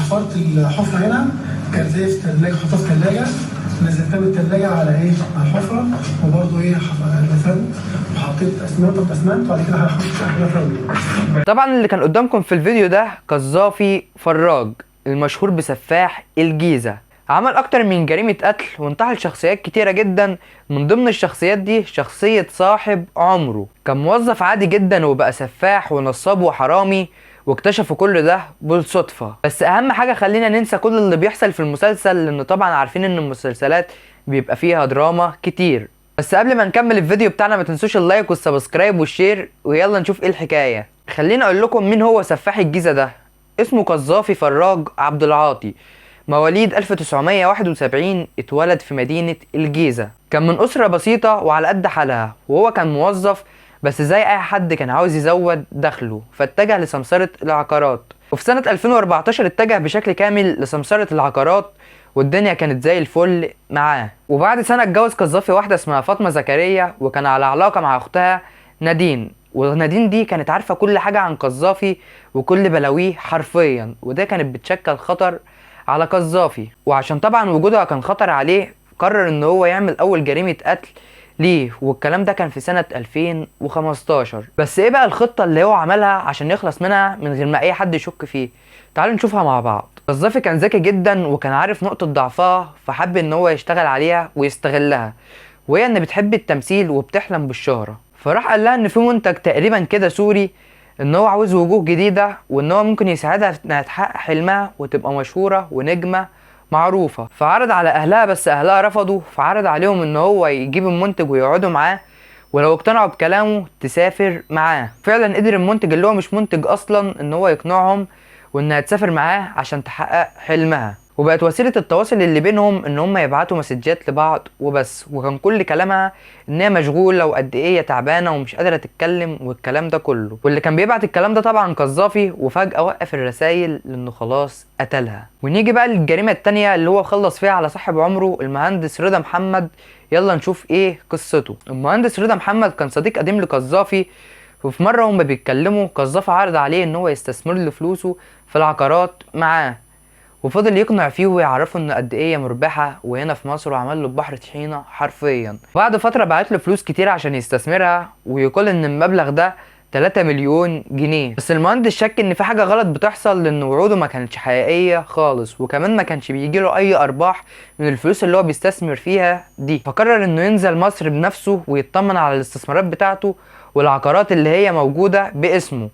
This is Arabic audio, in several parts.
حفرت الحفره هنا كان زي في الثلاجه، حطها في الثلاجه، نزلتها من الثلاجه على على الحفره، وبرده دفنت وحطيت اسمنت وبعد كده هحط شقه. طبعا اللي كان قدامكم في الفيديو ده قذافي فراج المشهور بسفاح الجيزه. عمل اكتر من جريمه قتل وانتحل شخصيات كتيره جدا. من ضمن الشخصيات دي شخصيه صاحب عمره، كان موظف عادي جدا وبقى سفاح ونصاب وحرامي، واكتشفوا كل ده بالصدفه. بس اهم حاجه خلينا ننسى كل اللي بيحصل في المسلسل، لان طبعا عارفين ان المسلسلات بيبقى فيها دراما كتير. بس قبل ما نكمل الفيديو بتاعنا ما تنسوش اللايك والسبسكرايب والشير، ويلا نشوف ايه الحكايه. خليني اقول لكم مين هو سفاح الجيزه ده. اسمه قذافي فراج عبد العاطي، مواليد 1971، اتولد في مدينة الجيزة. كان من أسرة بسيطة وعلى قد حالها، وهو كان موظف بس زي أي حد كان عاوز يزود دخله، فاتجه لسمسرة العقارات. وفي سنة 2014 اتجه بشكل كامل لسمسرة العقارات، والدنيا كانت زي الفل معاه. وبعد سنة اتجوز قذافي واحدة اسمها فاطمة زكريا، وكان على علاقة مع أختها نادين. ونادين دي كانت عارفة كل حاجة عن قذافي وكل بلاويه حرفيا، وده كانت بتشكل خطر على قذافي. وعشان طبعا وجودها كان خطر عليه، قرر ان هو يعمل اول جريمة قتل ليه، والكلام ده كان في سنة 2015. بس ايه بقى الخطة اللي هو عملها عشان يخلص منها من غير ما اي حد يشك فيه؟ تعالوا نشوفها مع بعض. قذافي كان ذكي جدا وكان عارف نقطة ضعفها، فحب ان هو يشتغل عليها ويستغلها، وهي ان بتحب التمثيل وبتحلم بالشهرة. فراح قال لها ان في منتج تقريبا كده سوري، ان هو عاوز وجوه جديدة، وان هو ممكن يساعدها في انها تحقق حلمها وتبقى مشهورة ونجمة معروفة. فعرض على اهلها بس اهلها رفضوا، فعرض عليهم ان هو يجيب المنتج ويقعدوا معاه، ولو اقتنعوا بكلامه تسافر معاه. فعلا قدر المنتج اللي هو مش منتج اصلا ان هو يقنعهم وانها تسافر معاه عشان تحقق حلمها. وبقت وسيلة التواصل اللي بينهم ان هم يبعتوا مسجات لبعض وبس، وكان كل كلامها ان هي مشغولة وقد ايه هي تعبانة ومش قادرة تتكلم والكلام ده كله. واللي كان بيبعت الكلام ده طبعا قذافي، وفجأة وقف الرسايل لانه خلاص قتلها. ونيجي بقى للجريمة التانية اللي هو خلص فيها على صاحب عمره المهندس رضا محمد. يلا نشوف ايه قصته. المهندس رضا محمد كان صديق قديم لقذافي، وفي مرة هما بيتكلموا قذافي عرض عليه ان هو يستثمر له فلوسه في العقارات معاه، وفضل يقنع فيه ويعرفه ان قد ايه مربحه وهنا في مصر، وعمل له بحر طحينه حرفيا. بعد فتره بعت له فلوس كتير عشان يستثمرها، ويقول ان المبلغ ده 3 مليون جنيه. بس المهندس شك ان في حاجه غلط بتحصل، لان وعوده ما كانتش حقيقيه خالص، وكمان ما كانش بيجي له اي ارباح من الفلوس اللي هو بيستثمر فيها دي. فقرر انه ينزل مصر بنفسه ويطمن على الاستثمارات بتاعته والعقارات اللي هي موجوده باسمه.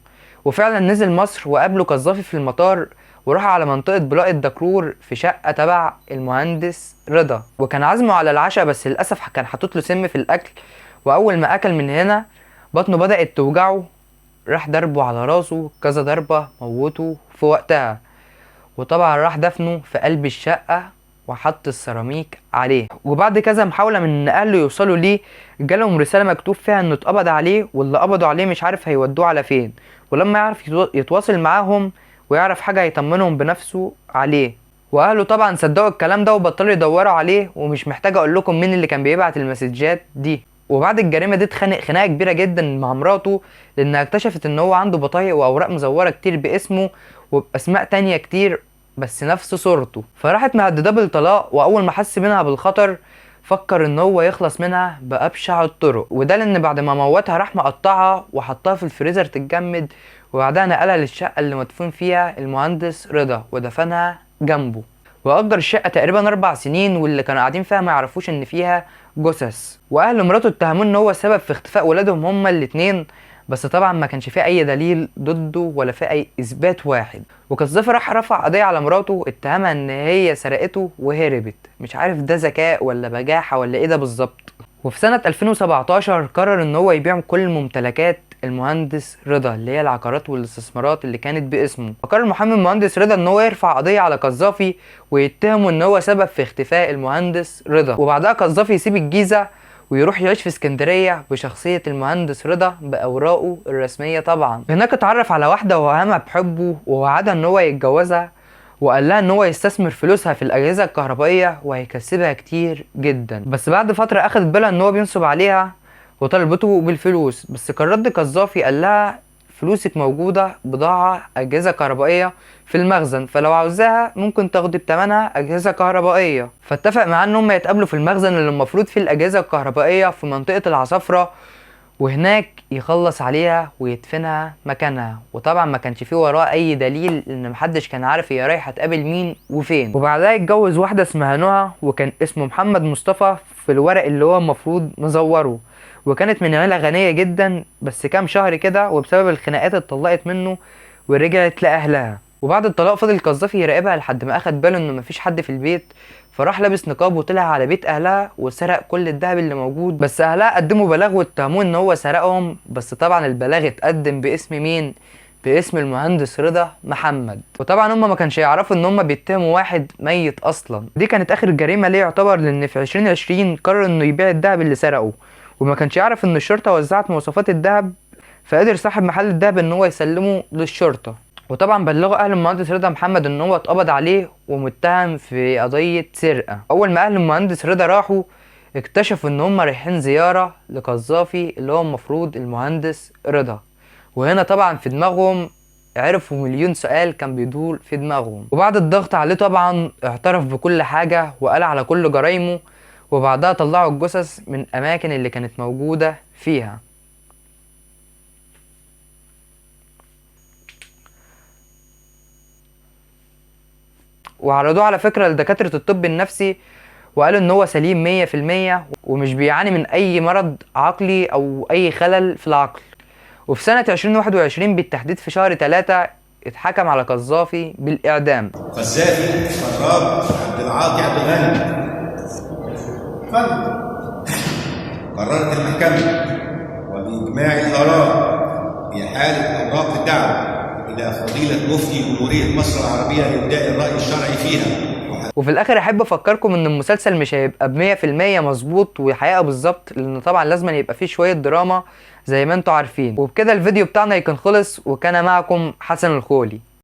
وفعلا نزل مصر وقابله قذافي في المطار، وراح على منطقة بلاق الدكرور في شقة تبع المهندس رضا، وكان عازمه على العشاء، بس للأسف كان حاطط له سم في الأكل. وأول ما أكل من هنا بطنه بدأت توجعه، راح ضربه على راسه كذا ضربة موته في وقتها. وطبعا راح دفنه في قلب الشقة وحط السيراميك عليه. وبعد كذا محاولة من ان اهله يوصلوا ليه، جالهم رسالة مكتوب فيها انه اتقبض عليه، واللي قبضوا عليه مش عارف هيودوه على فين. ولما يعرف يتواصل معاهم ويعرف حاجة هيطمنهم بنفسه عليه. واهله طبعا صدقوا الكلام ده وبطلوا يدوروا عليه، ومش محتاج اقول لكم مين اللي كان بيبعت المسجات دي. وبعد الجريمة دي اتخانق خناقة كبيرة جدا مع مراته، لانها اكتشفت ان هو عنده بطايق واوراق مزورة كتير باسمه وباسماء تانية كتير بس نفس صورته. فراحت مهدده بالطلاق، واول ما حس منها بالخطر فكر ان هو يخلص منها بابشع الطرق. وده لان بعد ما موتها راح مقطعها وحطها في الفريزر تتجمد، وبعدها نقلها للشقه اللي مدفون فيها المهندس رضا ودفنها جنبه. واجر الشقه تقريبا 4 سنين، واللي كانوا قاعدين فيها ما يعرفوش ان فيها جثث. واهل مراته اتهموه ان هو سبب في اختفاء ولادهم هما الاتنين، بس طبعا ما كانش فيه اي دليل ضده ولا فيه اي اثبات واحد. وقذافي راح رفع قضيه على مراته اتهمها ان هي سرقته وهربت. مش عارف ده ذكاء ولا بجاحه ولا ايه ده بالظبط. وفي سنه 2017 قرر ان هو يبيع كل ممتلكات المهندس رضا اللي هي العقارات والاستثمارات اللي كانت باسمه. فقرر محامي المهندس رضا ان هو يرفع قضيه على قذافي ويتهمه ان هو سبب في اختفاء المهندس رضا. وبعدها قذافي يسيب الجيزه ويروح يعيش في اسكندريه بشخصيه المهندس رضا باوراقه الرسميه. طبعا هناك اتعرف على واحده ووهمها بحبه ووعدها ان هو يتجوزها، وقال لها ان هو يستثمر فلوسها في الاجهزه الكهربائيه وهيكسبها كتير جدا. بس بعد فتره اخدت بالها ان هو بينصب عليها وطلبته بالفلوس، بس كان رد قذافي قال لها فلوسك موجودة بضاعة أجهزة كهربائية في المخزن، فلو عاوزاها ممكن تاخدي بتمنها أجهزة كهربائية. فاتفق معاه ان هم يتقابلوا في المخزن اللي المفروض فيه الأجهزة الكهربائية في منطقة العصافرة، وهناك يخلص عليها ويدفنها مكانها. وطبعا ما كانش فيه وراه اي دليل، ان محدش كان عارف هي رايحه تقابل مين وفين. وبعدها يتجوز واحده اسمها نهى، وكان اسمه محمد مصطفى في الورق اللي هو المفروض مزوره. وكانت من عيله غنيه جدا، بس كام شهر كده وبسبب الخناقات اتطلقت منه ورجعت لاهلها. وبعد الطلاق فضل قذافي يراقبها لحد ما اخد باله انه مفيش حد في البيت، فراح لابس نقاب وطلع على بيت اهلها وسرق كل الذهب اللي موجود. بس اهلها قدموا بلاغ واتهموه ان هو سرقهم، بس طبعا البلاغ اتقدم باسم مين؟ باسم المهندس رضا محمد. وطبعا هم ما كانش يعرفوا ان هم بيتهموا واحد ميت اصلا. دي كانت اخر جريمه ليه يعتبر، لان في 2020 قرر انه يبيع الذهب اللي سرقه، وما كانش يعرف ان الشرطه وزعت مواصفات الذهب، فقدر صاحب محل الذهب ان هو يسلمه للشرطه. وطبعا بلغوا اهل المهندس رضا محمد ان هو اتقبض عليه ومتهم في قضيه سرقه. اول ما اهل المهندس رضا راحوا اكتشفوا ان هم رايحين زياره لقذافي اللي هو المفروض المهندس رضا. وهنا طبعا في دماغهم عرفوا مليون سؤال كان بيدور في دماغهم. وبعد الضغط عليه طبعا اعترف بكل حاجه وقال على كل جرايمه. وبعدها طلعوا الجثث من الاماكن اللي كانت موجوده فيها. وعرضوه على فكرة لدكاترة الطب النفسي، وقالوا ان هو سليم 100% ومش بيعاني من اي مرض عقلي او اي خلل في العقل. وفي سنة 2021 بالتحديد في شهر 3 اتحكم على قذافي بالاعدام. قذافي فراج عبد العاطي عبد الغني. قررت المحكمة وبإجماع الآراء بإحالة أوراق الدعوة إلى فضيلة مفتي جمهورية مصر العربية لإبداء الرأي الشرعي فيها. وفي الآخر أحب أفكركم إن المسلسل مش هيبقى ب100% مظبوط وحقيقة بالظبط، لأن طبعا لازم يبقى فيه شوية دراما زي ما انتوا عارفين. وبكده الفيديو بتاعنا يكون خلص، وكان معكم حسن الخولي.